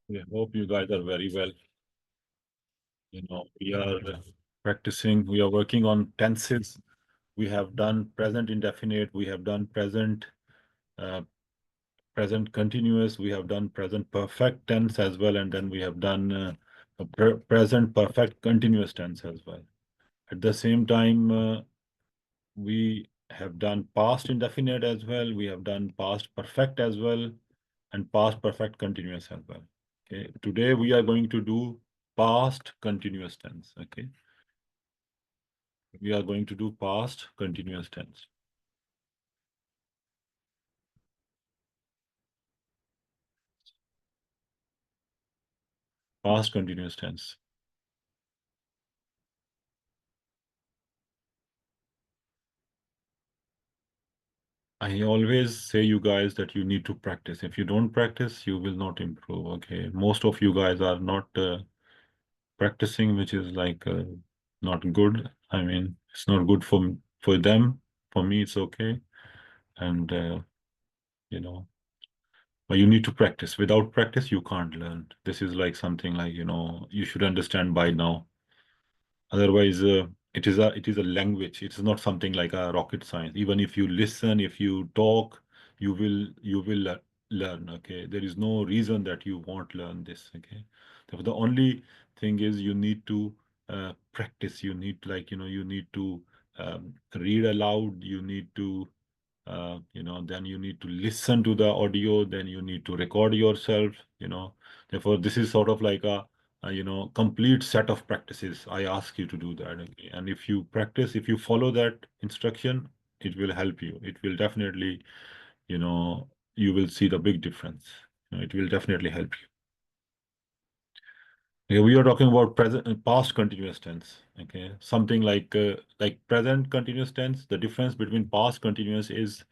We hope you guys are very well. We are practicing, we are working on tenses. We have done present indefinite, we have done uh, present continuous, we have done present perfect tense as well, and then we have done present perfect continuous tense as well. At the same time, we have done past indefinite as well, we have done past perfect as well, and past perfect continuous as well. Okay, today we are going to do past continuous tense. Okay, we are going to do past continuous tense. Past continuous tense. I always say you guys that you need to practice. If you don't practice, you will not improve. Okay, most of you guys are not practicing, which is like not good. I mean, it's not good for them. For me, it's okay, and you know, but you need to practice. Without practice, you can't learn. This is like something like you should understand by now. Otherwise, it is a language. It is not something like a rocket science. Even if you listen, if you talk, you will learn. Okay, there is no reason that you won't learn this. Okay, so the only thing is you need to practice. You need you need to read aloud. You need to then you need to listen to the audio. Then you need to record yourself. Therefore, this is sort of like a complete set of practices. I ask you to do that. Okay? And if you practice, if you follow that instruction, it will help you. It will definitely, you will see the big difference. It will definitely help you. Okay, we are talking about present, past continuous tense. Okay, something like present continuous tense. The difference between past continuous is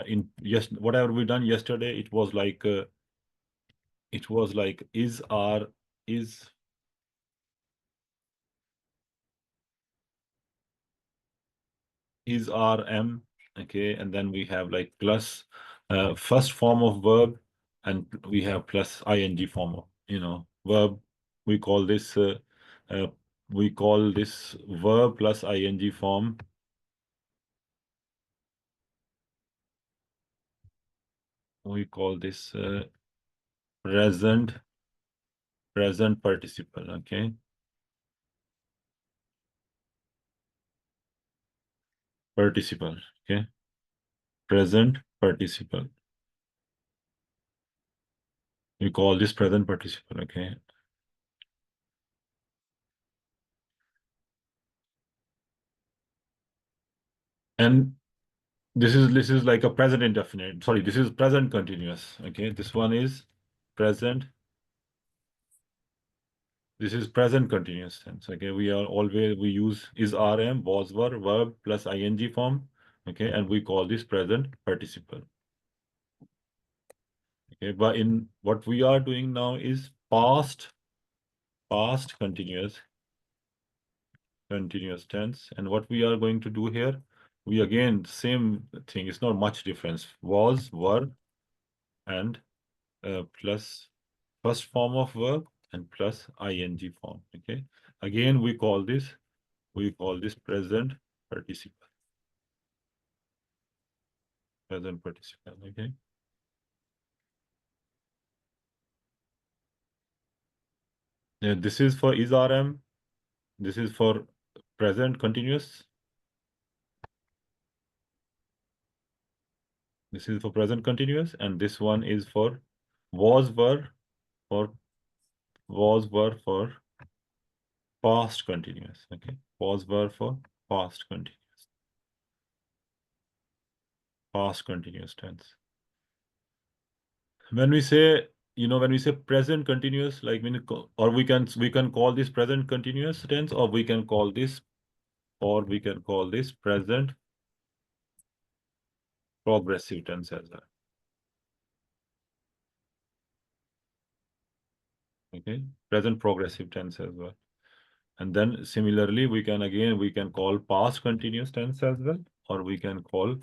in yes, whatever we done yesterday, it was like is is rm. Okay, and then we have like plus first form of verb, and we have plus ing form of verb. We call this uh, we call this verb plus ing form. We call this present participle. Okay, participle. Okay, present participle. We call this present participle. Okay, and this is like a present indefinite. Sorry, this is present continuous. Okay, this one is present. This is present continuous tense. Okay, we use is rm, was were, verb plus ing form. Okay, and we call this present participle. Okay, but in what we are doing now is past continuous tense. And what we are going to do here, we again same thing. It's not much difference. Was, were, and plus first form of verb and plus ing form. Okay, again we call this present participle. Okay, yeah, this is for is rm. This is for present continuous. This is for present continuous, and this one is for was, were, for past continuous. Okay, was, were for past continuous tense. When we say present continuous, like or we can call this present continuous tense, or we can call this present progressive tense as well. Okay, present progressive tense as well. And then similarly, we can call past continuous tense as well, or we can call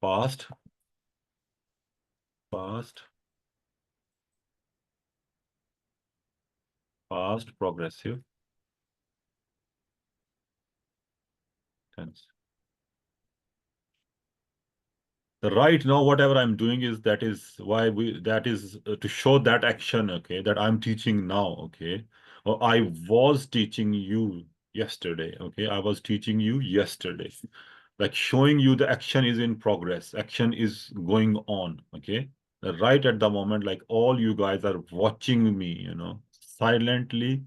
past Past progressive tense. The right now, whatever I'm doing is why that is to show that action, okay, that I'm teaching now, okay. Or I was teaching you yesterday, okay. I was teaching you yesterday. Like showing you the action is in progress, action is going on, okay. Right at the moment, like all you guys are watching me, silently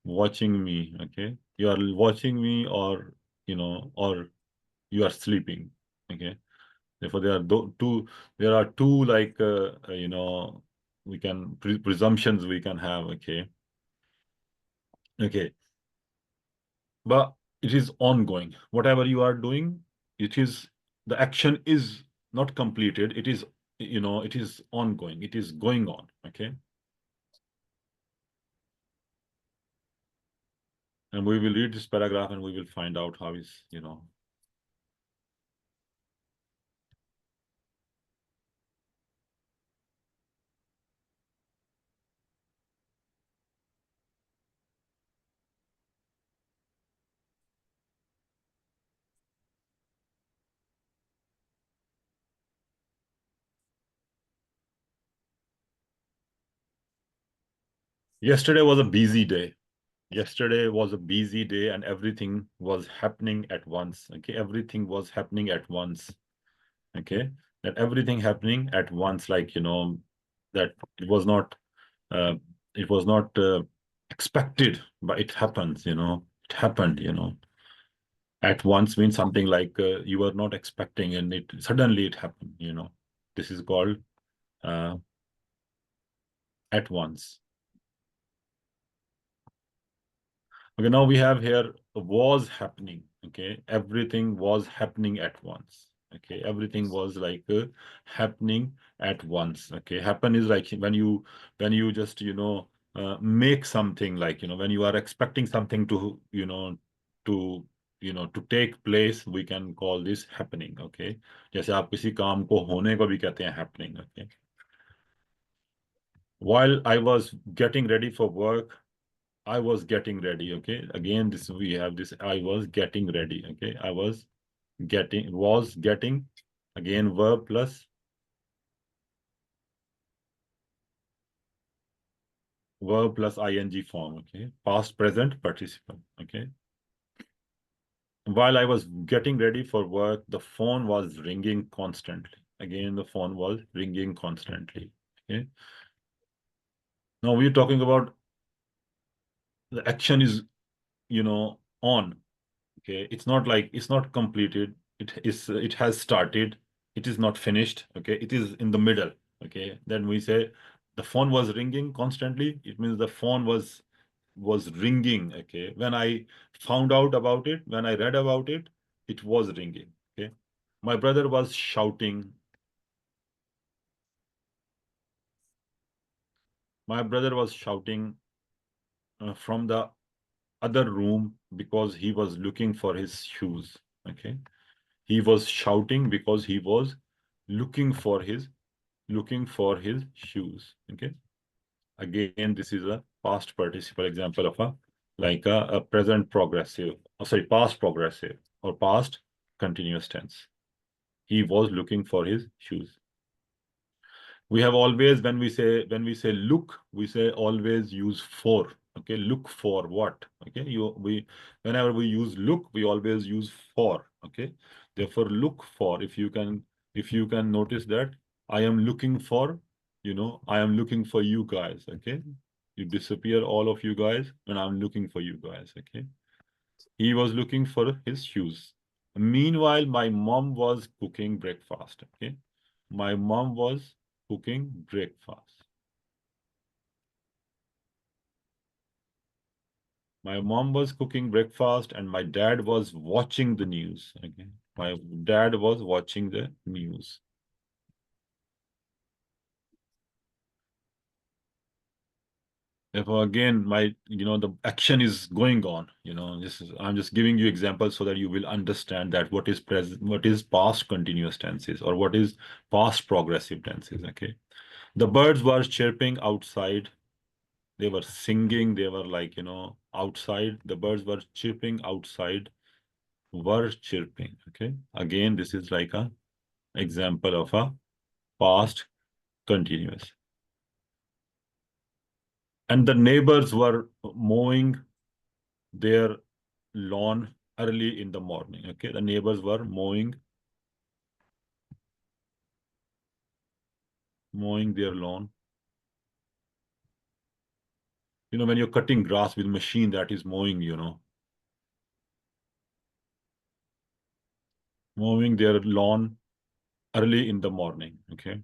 watching me, okay. You are watching me, or you are sleeping, okay. Therefore, there are two like we can presumptions we can have. Okay, okay, but it is ongoing. Whatever you are doing, it is the action is not completed. It is it is ongoing. It is going on. Okay, and we will read this paragraph and we will find out how is Yesterday was a busy day. Yesterday was a busy day and everything was happening at once. Okay, everything was happening at once. Okay, that everything happening at once, like that it was not uh, expected, but it happens. It happened. At once means something like you were not expecting and it suddenly it happened. This is called uh, at once. Okay, now we have here was happening. Okay, everything was happening at once. Okay, everything was like happening at once. Okay, happen is like when you just make something, like when you are expecting something to to to take place, we can call this happening. Okay, जैसे आप किसी काम को होने को भी कहते हैं happening. Okay, while I was getting ready for work, I was getting ready. Okay. Again, this we have this. I was getting ready. Okay. I was getting. Again, verb plus ing form. Okay. Past, present, participle. Okay. While I was getting ready for work, the phone was ringing constantly. Again, the phone was ringing constantly. Okay. Now we're talking about the action is, on. Okay, it's not like it's not completed, it has started, it is not finished. Okay, it is in the middle. Okay, then we say the phone was ringing constantly, it means the phone was ringing. Okay, when I found out about it, when I read about it, it was ringing. Okay, my brother was shouting, from the other room because he was looking for his shoes. Okay, he was shouting because he was looking for his shoes. Okay, again this is a past participle example of a present progressive, sorry, past progressive or past continuous tense. He was looking for his shoes. We have always, when we say look, we say always use for. Okay, look for what? Okay, whenever we use look, we always use for. Okay, therefore look for, if you can notice that I am looking for, I am looking for you guys. Okay, you disappear, all of you guys, and I'm looking for you guys. Okay, he was looking for his shoes. Meanwhile, my mom was cooking breakfast. Okay, my mom was cooking breakfast. My mom was cooking breakfast and my dad was watching the news. Okay, my dad was watching the news. Therefore, again, the action is going on. I'm just giving you examples so that you will understand that what is present, what is past continuous tenses, or what is past progressive tenses. Okay, the birds were chirping outside They were singing. They were like, outside. The birds were chirping outside, were chirping. Okay. Again, this is like a example of a past continuous. And the neighbors were mowing their lawn early in the morning. Okay. The neighbors were mowing their lawn. When you're cutting grass with machine that is mowing, mowing their lawn early in the morning. Okay.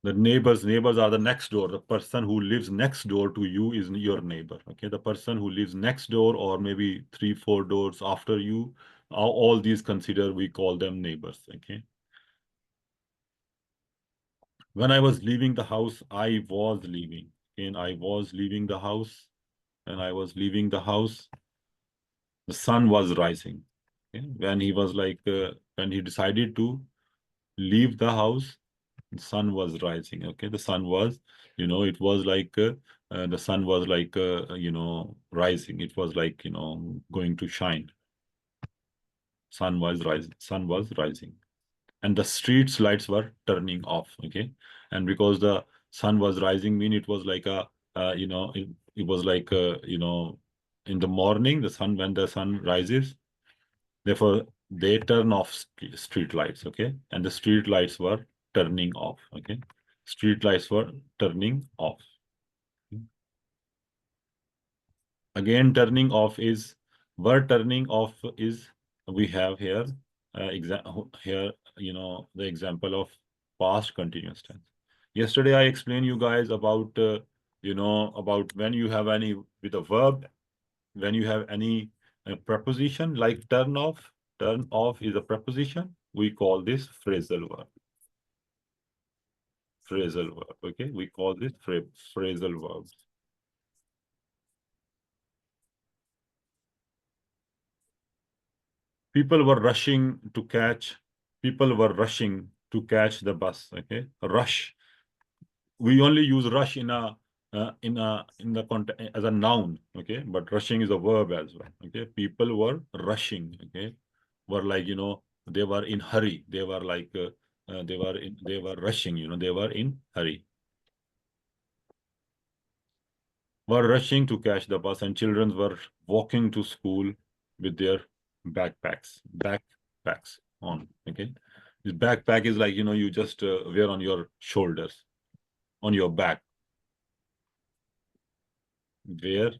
The neighbors are the next door. The person who lives next door to you is your neighbor. Okay. The person who lives next door or maybe 3, 4 doors after you, all these consider, we call them neighbors. Okay. When I was leaving the house, I was leaving. And I was leaving the house. And I was leaving the house. The sun was rising. Okay? When he was like, when he decided to leave the house, the sun was rising. Okay. The sun was, it was like, the sun was like, rising. It was like, going to shine. Sun was rising. Sun was rising. And the streets lights were turning off. Okay. And because the sun was rising, it was like it was like in the morning, when the sun rises, therefore they turn off street lights. Okay. And the street lights were turning off. Okay. Street lights were turning off. Again, turning off is, we have here, here, the example of past continuous tense. Yesterday, I explained you guys about, about when you have any with a verb, when you have any preposition like turn off. Turn off is a preposition. We call this phrasal verb. Phrasal verb. Okay, we call this phrasal verbs. People were rushing to catch the bus. Okay, rush. We only use rush in the context as a noun. Okay, but rushing is a verb as well. Okay, people were rushing. Okay, were like, they were in hurry. They were like, they were rushing. They were in hurry. Were rushing to catch the bus, and children were walking to school with their backpacks on. Okay, this backpack is like, you just wear on your shoulders, on your back. Where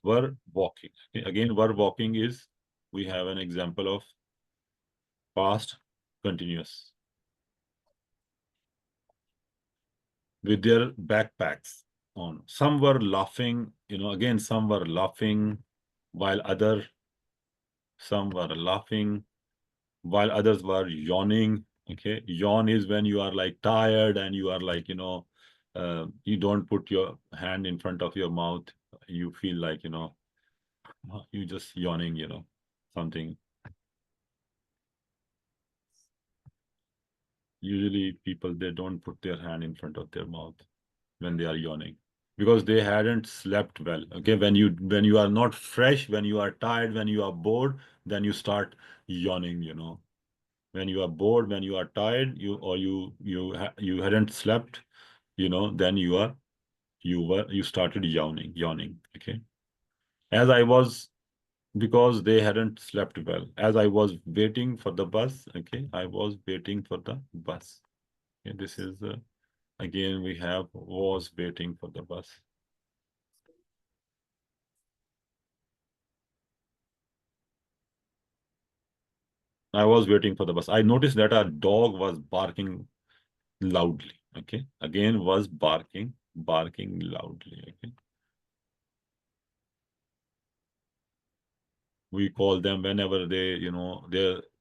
were walking. Okay? Again, were walking is, we have an example of past continuous with their backpacks on. Some were laughing, again, some were laughing while some were laughing while others were yawning. Okay. Yawn is when you are like tired and you are like, you don't put your hand in front of your mouth. You feel like, you just yawning, something. Usually people, they don't put their hand in front of their mouth when they are yawning because they hadn't slept well. Okay. When you are not fresh, when you are tired, when you are bored, then you start yawning. When you are bored, when you are tired, you hadn't slept, then you started yawning. Okay. As I was, because they hadn't slept well, as I was waiting for the bus. Okay. I was waiting for the bus. Okay. This is again, we have was waiting for the bus. I was waiting for the bus. I noticed that a dog was barking loudly. Okay. Again, was barking loudly. Okay. We call them whenever they,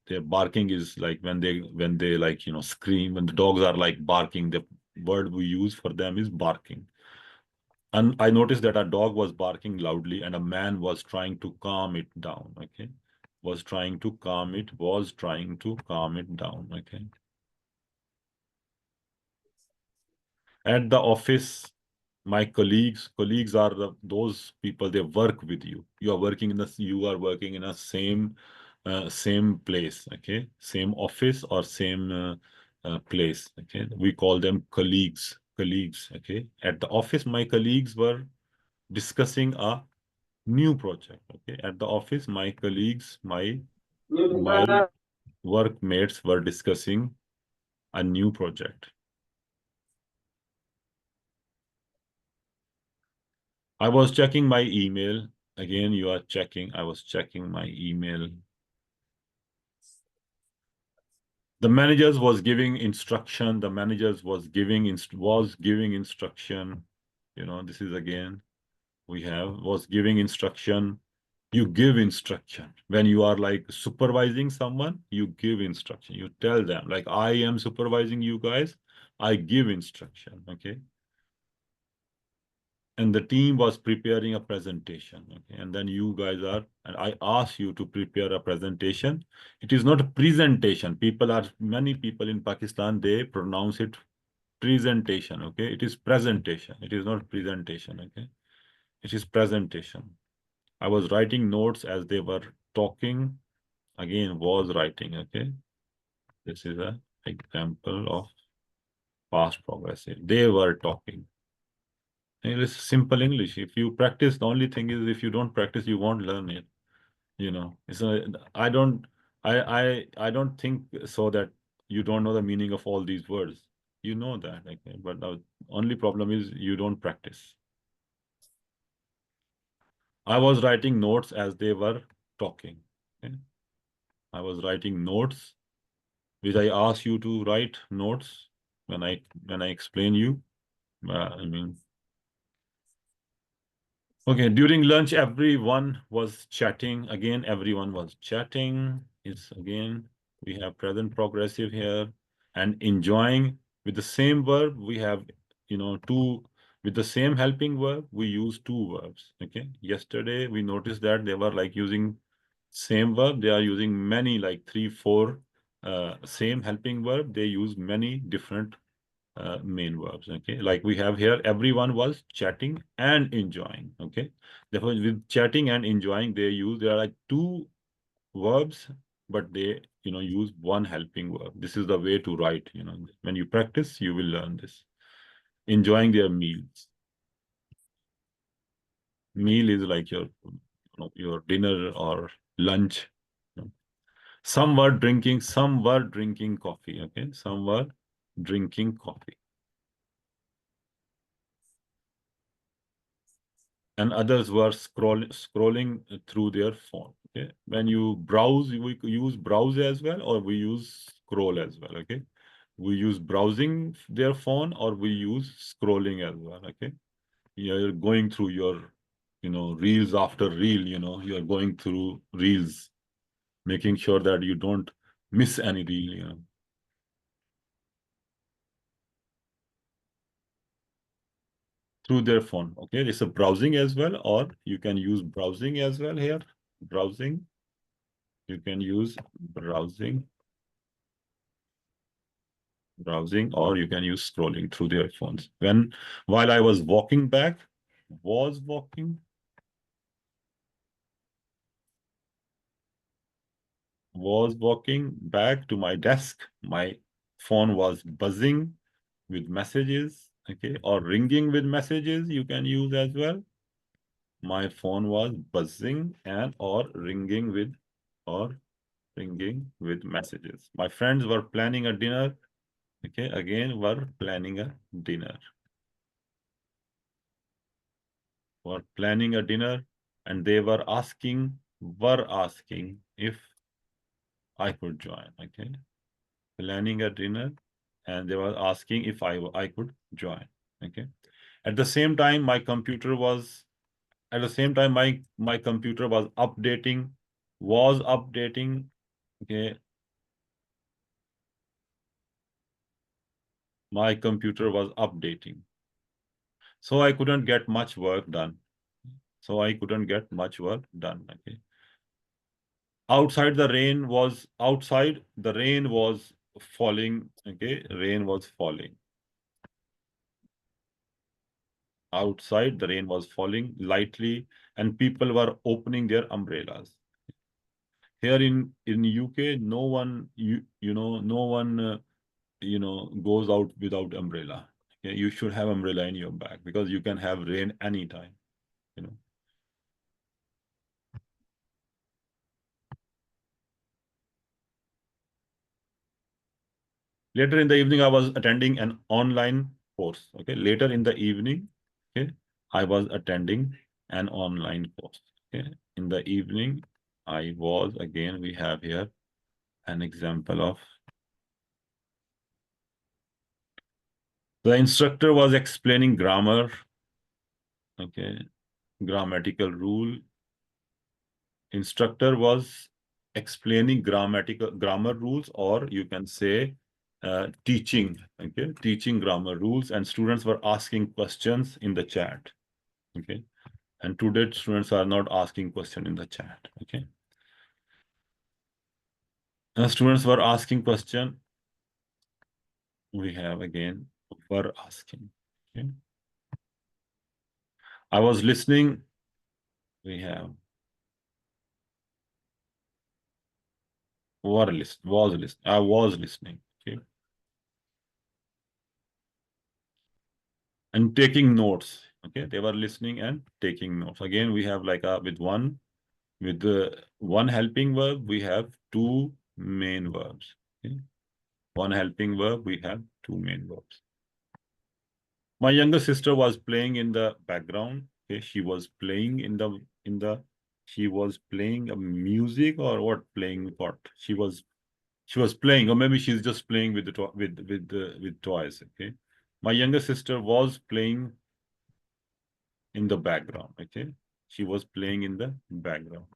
their barking is like when they like, scream. When the dogs are like barking, the word we use for them is barking. And I noticed that a dog was barking loudly and a man was trying to calm it down. Okay. Was trying to calm it down. Okay. At the office, my colleagues are those people, they work with you. You are working in a same place, okay? Same office or same place, okay? We call them colleagues, okay? At the office, my colleagues were discussing a new project, okay? At the office, my colleagues, my workmates were discussing a new project. I was checking my email. Again, you are checking. I was checking my email. The managers was giving instruction. The managers was giving instruction. You know, this is again, was giving instruction. You give instruction. When you are like supervising someone, you give instruction. You tell them, like, I am supervising you guys. I give instruction, okay? And the team was preparing a presentation, okay? And then you guys and I asked you to prepare a presentation. It is not a presentation. Many people in Pakistan, they pronounce it presentation, okay? It is presentation. It is not presentation, okay? It is presentation. I was writing notes as they were talking. Again, was writing, okay? This is an example of past progressive. They were talking. It is simple English. If you practice, the only thing is if you don't practice, you won't learn it. You know, I don't think so that you don't know the meaning of all these words. You know that, okay? But the only problem is you don't practice. I was writing notes as they were talking. Okay? I was writing notes, which I asked you to write notes when I explain you. I mean, okay, during lunch, everyone was chatting. Again, everyone was chatting. We have present progressive here. And enjoying with the same verb, we have, with the same helping verb, we use two verbs. Okay. Yesterday, we noticed that they were like using same verb. They are using many, like 3, 4 same helping verb. They use many different main verbs, okay? Like we have here, everyone was chatting and enjoying, okay? Therefore, with chatting and enjoying, there are like two verbs, but they, use one helping verb. This is the way to write, when you practice, you will learn this. Enjoying their meals. Meal is like your dinner or lunch. Some were drinking coffee, okay? Some were drinking coffee. And others were scrolling through their phone. Okay, when you browse, we use browse as well, or we use scroll as well. Okay, we use browsing their phone, or we use scrolling as well. Okay, you're going through your, reels after reel. You're going through reels, making sure that you don't miss any reel. Through their phone. Okay, it's a browsing as well, or you can use browsing as well here. Browsing. You can use browsing, or you can use scrolling through their phones. While I was walking back, was walking back to my desk, my phone was buzzing with messages, okay, or ringing with messages, you can use as well. My phone was buzzing or ringing with messages. My friends were planning a dinner. Okay, again, were planning a dinner. Were planning a dinner, and they were asking if I could join. Okay, planning a dinner, and they were asking if I could join. Okay, at the same time, my computer was updating. Okay, my computer was updating, so I couldn't get much work done. Okay. Outside the rain was falling. Okay, rain was falling. Outside, the rain was falling lightly, and people were opening their umbrellas. Here in UK, no one no one goes out without umbrella. Okay? You should have umbrella in your bag because you can have rain anytime. You know. Later in the evening, I was attending an online course. Okay. Later in the evening, okay, I was attending an online course. Okay. In the evening, I was again. We have here an example of the instructor was explaining grammar. Okay. Grammatical rule. Instructor was explaining grammar rules, or you can say teaching. Okay, teaching grammar rules, and students were asking questions in the chat. Okay, and today students are not asking question in the chat. Okay, and students were asking question. We have again were asking. Okay, I was listening. We have was listening. I was listening. Okay, and taking notes. Okay, they were listening and taking notes. Again, we have like with the one helping verb, we have two main verbs. Okay? One helping verb, we have two main verbs. My younger sister was playing in the background. Okay, she was playing she was playing a music or what? Playing what? She was playing, or maybe she's just playing with the with toys. Okay, my younger sister was playing in the background. Okay, she was playing in the background,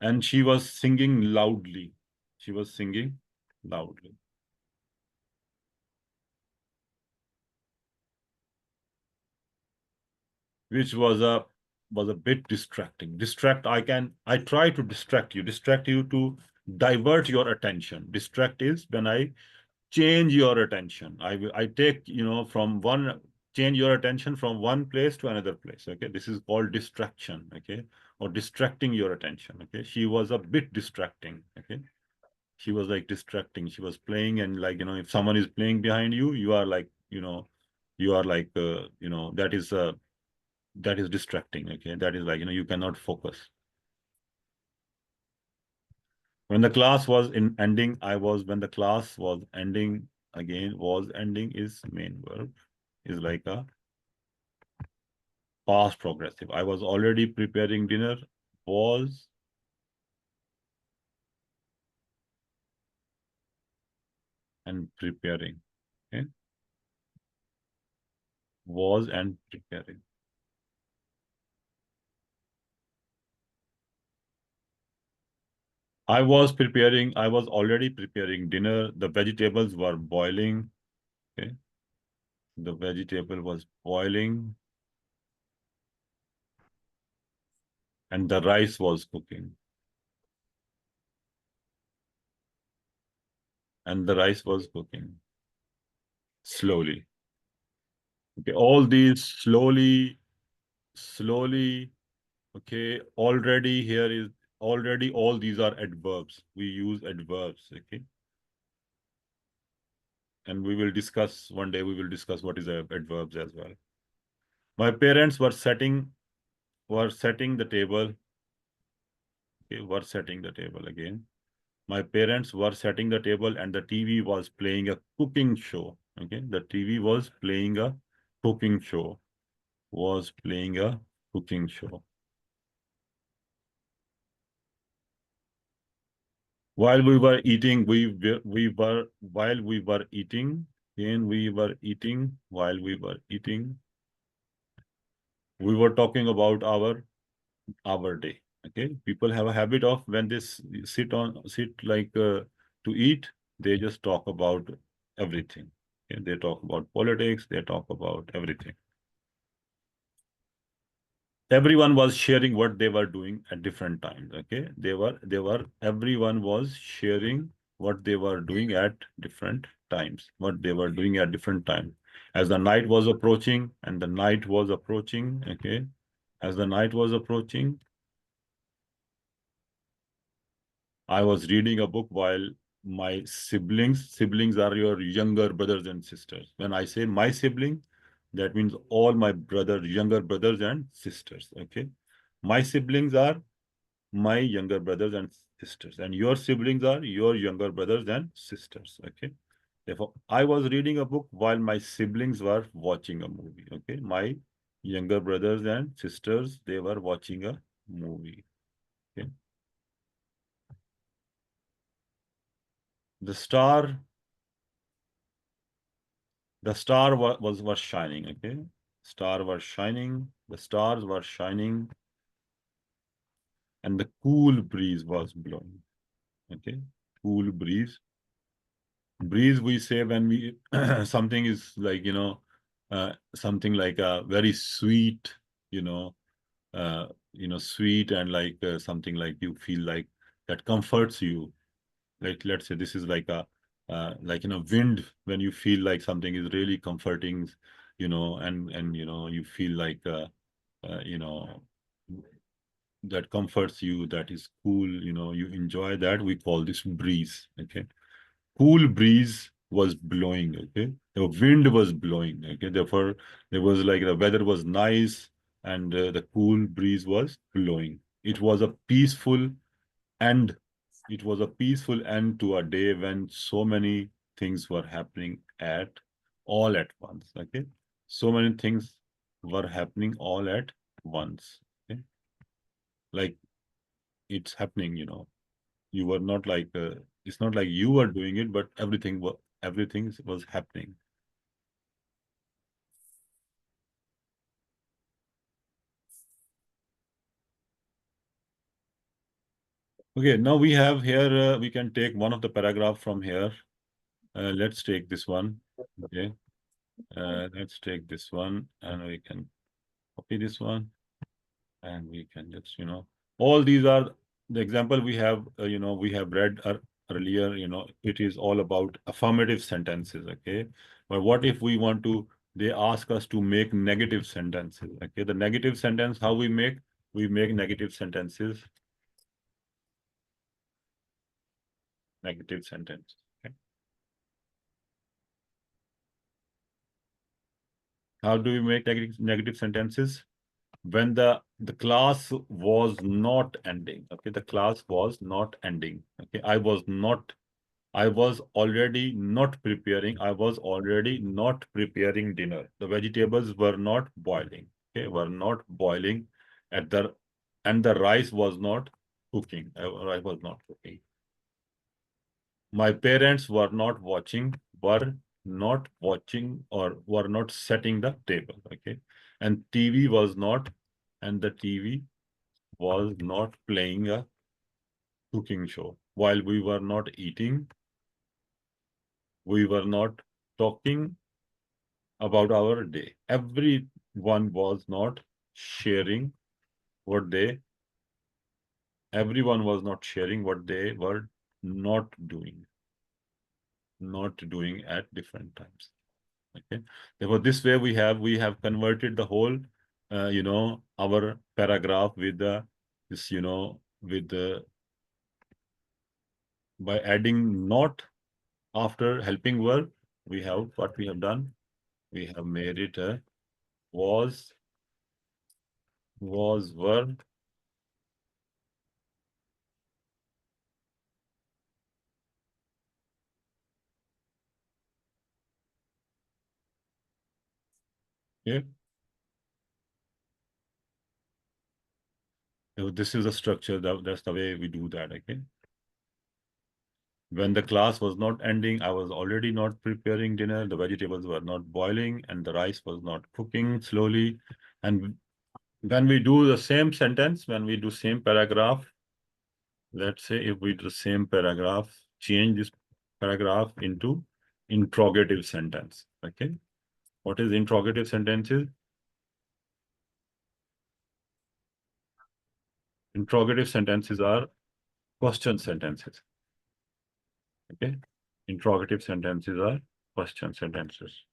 and she was singing loudly. She was singing loudly, which was a bit distracting. I try to distract you to divert your attention. Distract is when I change your attention. I take from one change your attention from one place to another place. Okay, this is called distraction. Okay, or distracting your attention. Okay, she was a bit distracting. Okay, she was like distracting. She was playing, and like if someone is playing behind you, you are like you are like that is distracting. Okay, that is like you cannot focus. When the class was in ending, I was when the class was ending. Again, was ending is main verb, is like a past progressive. I was already preparing dinner, was and preparing. Okay, was and preparing. I was already preparing dinner. The vegetables were boiling. Okay, the vegetable was boiling, and the rice was cooking. And the rice was cooking slowly. Okay, all these slowly. Okay, already all these are adverbs. We use adverbs. Okay, and we will discuss one day. We will discuss what is adverbs as well. My parents were setting the table. Okay, were setting the table again. My parents were setting the table, and the TV was playing a cooking show. Okay, the TV was playing a cooking show. Was playing a cooking show. While we were eating, while we were eating, and we were eating, while we were eating, we were talking about our day. Okay, people have a habit of when they sit like to eat, they just talk about everything. Okay? They talk about politics, they talk about everything. Everyone was sharing what they were doing at different times. Okay, everyone was sharing what they were doing at different times, what they were doing at different times. As the night was approaching, and the night was approaching, okay, as the night was approaching, I was reading a book while my siblings are your younger brothers and sisters. When I say my sibling, that means all my younger brothers and sisters, okay? My siblings are my younger brothers and sisters, and your siblings are your younger brothers and sisters, okay? Therefore, I was reading a book while my siblings were watching a movie, okay? My younger brothers and sisters, they were watching a movie, okay? The star was shining, okay? Star was shining, the stars were shining, and the cool breeze was blowing, okay? Cool breeze. Breeze we say when we something is like, something like a very sweet, you know, sweet, and like something like you feel like that comforts you. Like, let's say this is like a wind, when you feel like something is really comforting, and you feel like uh, you know that comforts you, that is cool, you enjoy that, we call this breeze, okay? Cool breeze was blowing, okay? The wind was blowing, okay? Therefore, there was like the weather was nice, and the cool breeze was blowing. It was a peaceful end. It was a peaceful end to a day when so many things were happening all at once, okay? So many things were happening all at once, okay? Like, it's happening, you were not like it's not like you were doing it, but everything was happening. Okay, now we have here, we can take one of the paragraph from here. Let's take this one. Okay, let's take this one, and we can copy this one, and we can just, all these are the example we have, we have read earlier, it is all about affirmative sentences, okay? But what if we want to, they ask us to make negative sentences, okay? The negative sentence, how we make negative sentences, negative sentence, okay? How do we make negative sentences? When the class was not ending, okay? The class was not ending, okay? I was already not preparing. I was already not preparing dinner. The vegetables were not boiling. Okay, were not boiling at the, and the rice was not cooking. I was not cooking. My parents were not watching, or were not setting the table. Okay, and TV was not, and the TV was not playing a cooking show while we were not eating. We were not talking about our day. Everyone was not sharing what they, everyone was not sharing what they were not doing, at different times. Okay. Therefore, this way we have converted the whole, our paragraph with this, with the, by adding not after helping verb, we have what we have done. We have made it a was verb. Okay. So this is the structure. That's the way we do that. Okay. When the class was not ending, I was already not preparing dinner. The vegetables were not boiling, and the rice was not cooking slowly. And when we do the same sentence, when we do same paragraph, let's say if we do the same paragraph, change this paragraph into interrogative sentence. Okay. What is interrogative sentences? Interrogative sentences are question sentences. Okay. Interrogative sentences are question sentences.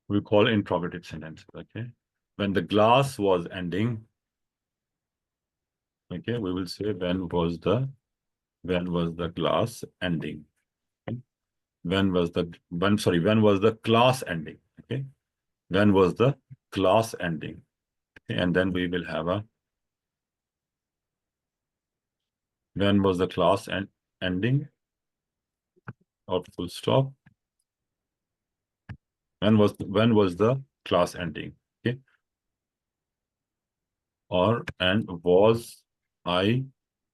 We call interrogative sentences, okay? When the glass was ending, okay, we will say when was the glass ending? Okay? When was the class ending? Okay. When was the class ending? Okay? And then we will have a when was the class ending or full stop. When was the class ending? Okay. Or and was I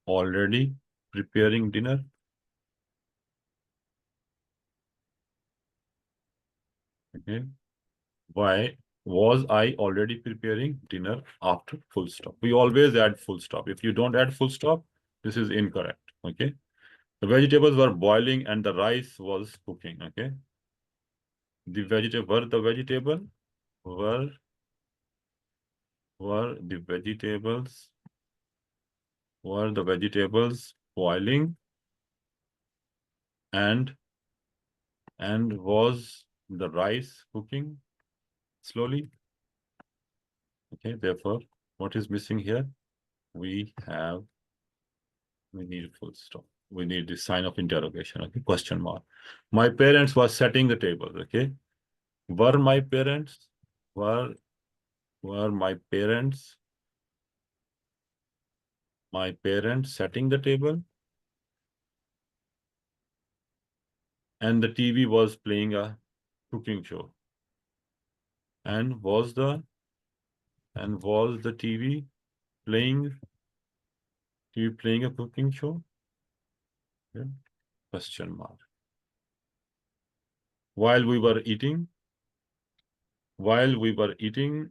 already preparing dinner? Okay. Why was I already preparing dinner after full stop? We always add full stop. If you don't add full stop, this is incorrect. Okay. The vegetables were boiling and the rice was cooking. Okay. The vegetables were the vegetables boiling and was the rice cooking slowly? Okay, therefore, what is missing here? We need full stop. We need the sign of interrogation, okay, question mark. My parents were setting the table, okay? Were my parents, were my parents setting the table? And the TV was playing a cooking show. And was the TV playing a cooking show? Okay. Question mark. While we were eating, while we were eating,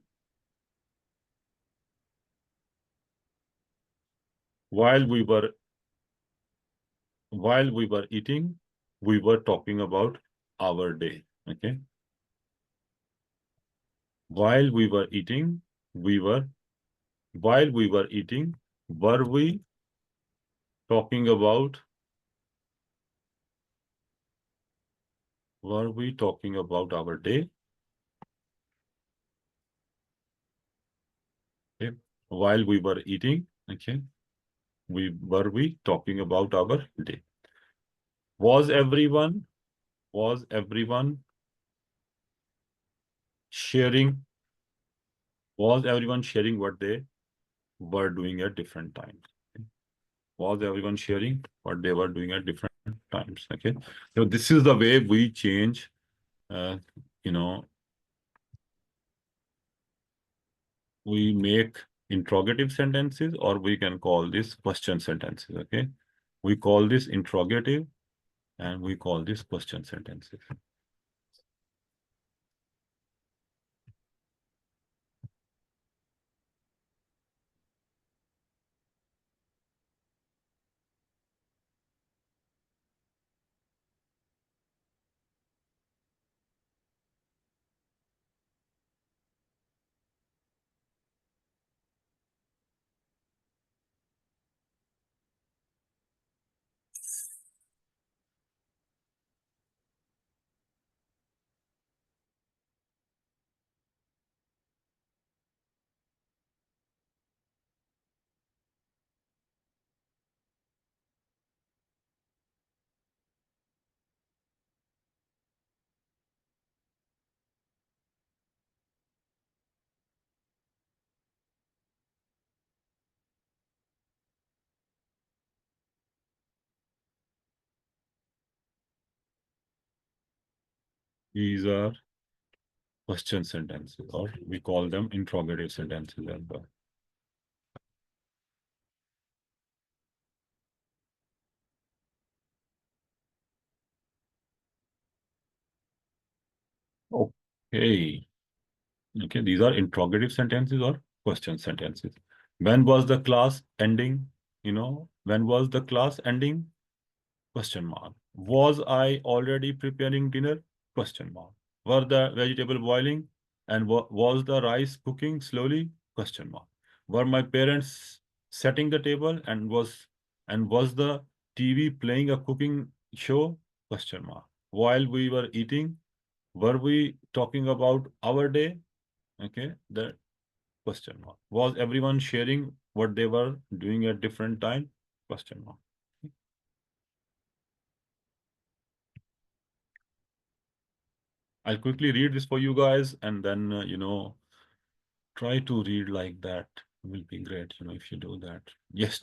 we were talking about our day. Okay. While we were eating, were we talking about our day? Okay. While we were eating, okay, were we talking about our day? Was everyone sharing what they were doing at different times? Okay. Was everyone sharing what they were doing at different times? Okay. So this is the way we change, you know, we make interrogative sentences, or we can call this question sentences. Okay. We call this interrogative and we call this question sentences. These are question sentences, or we call them interrogative sentences as well. Okay. Okay, these are interrogative sentences or question sentences. When was the class ending? When was the class ending? Question mark. Was I already preparing dinner? Question mark. Were the vegetable boiling? And was the rice cooking slowly? Question mark. Were my parents setting the table and was the TV playing a cooking show? Question mark. While we were eating, were we talking about our day? Okay, the question mark. Was everyone sharing what they were doing at different time? Question mark. I'll quickly read this for you guys and then, try to read like that. It will be great, if you do that. Yes.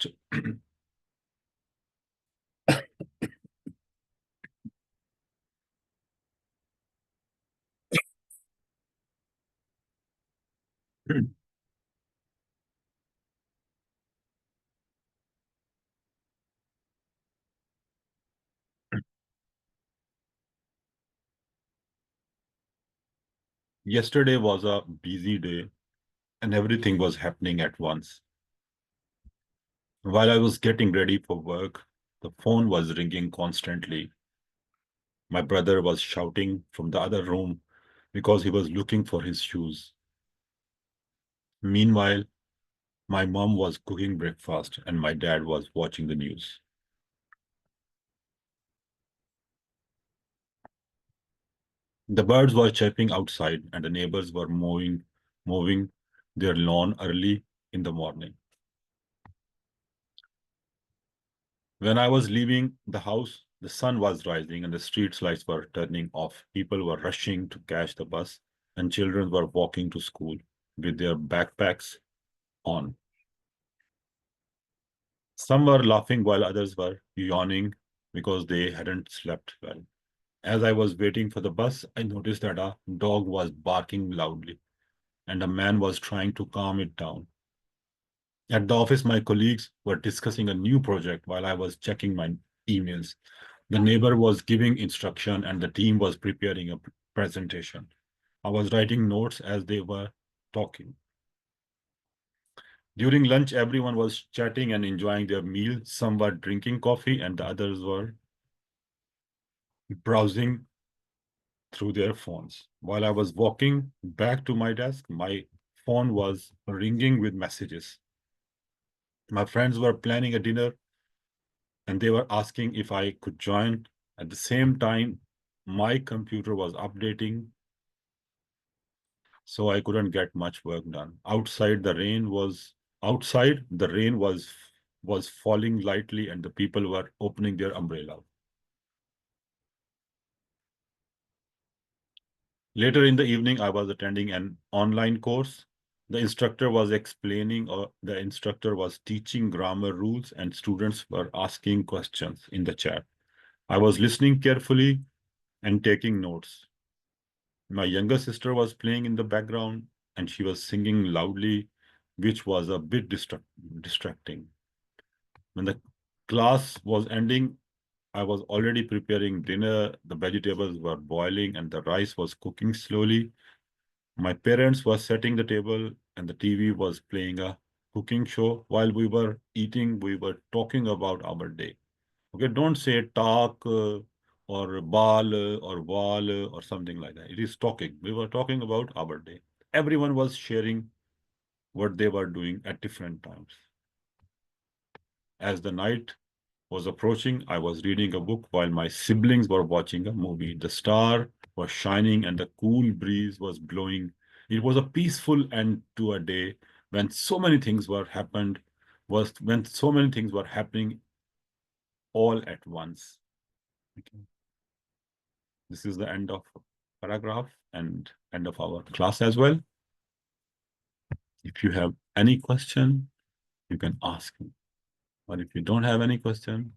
Yesterday was a busy day and everything was happening at once. While I was getting ready for work, the phone was ringing constantly. My brother was shouting from the other room because he was looking for his shoes. Meanwhile, my mom was cooking breakfast and my dad was watching the news. The birds were chirping outside and the neighbors were mowing their lawn early in the morning. When I was leaving the house, the sun was rising and the street lights were turning off. People were rushing to catch the bus and children were walking to school with their backpacks on. Some were laughing while others were yawning because they hadn't slept well. As I was waiting for the bus, I noticed that a dog was barking loudly and a man was trying to calm it down. At the office, my colleagues were discussing a new project while I was checking my emails. The neighbor was giving instruction and the team was preparing a presentation. I was writing notes as they were talking. During lunch, everyone was chatting and enjoying their meal. Some were drinking coffee and the others were browsing through their phones. While I was walking back to my desk, my phone was ringing with messages. My friends were planning a dinner and they were asking if I could join. At the same time, my computer was updating, so I couldn't get much work done. Outside the rain was falling lightly and the people were opening their umbrella. Later in the evening, I was attending an online course. The instructor was explaining, or the instructor was teaching grammar rules, and students were asking questions in the chat. I was listening carefully and taking notes. My younger sister was playing in the background and she was singing loudly, which was a bit distracting. When the class was ending, I was already preparing dinner. The vegetables were boiling and the rice was cooking slowly. My parents were setting the table and the TV was playing a cooking show. While we were eating, we were talking about our day. Okay, don't say talk or bal or wal or something like that. It is talking. We were talking about our day. Everyone was sharing what they were doing at different times. As the night was approaching, I was reading a book while my siblings were watching a movie. The star was shining and the cool breeze was blowing. It was a peaceful end to a day when so many things were happening all at once. Okay. This is the end of paragraph and end of our class as well. If you have any question, you can ask me. But if you don't have any question,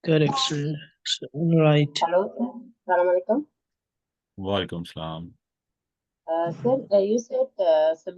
Correct, sir. So, right. Hello, sir. Salam alaikum. Walaikum salam. Sir, you said subject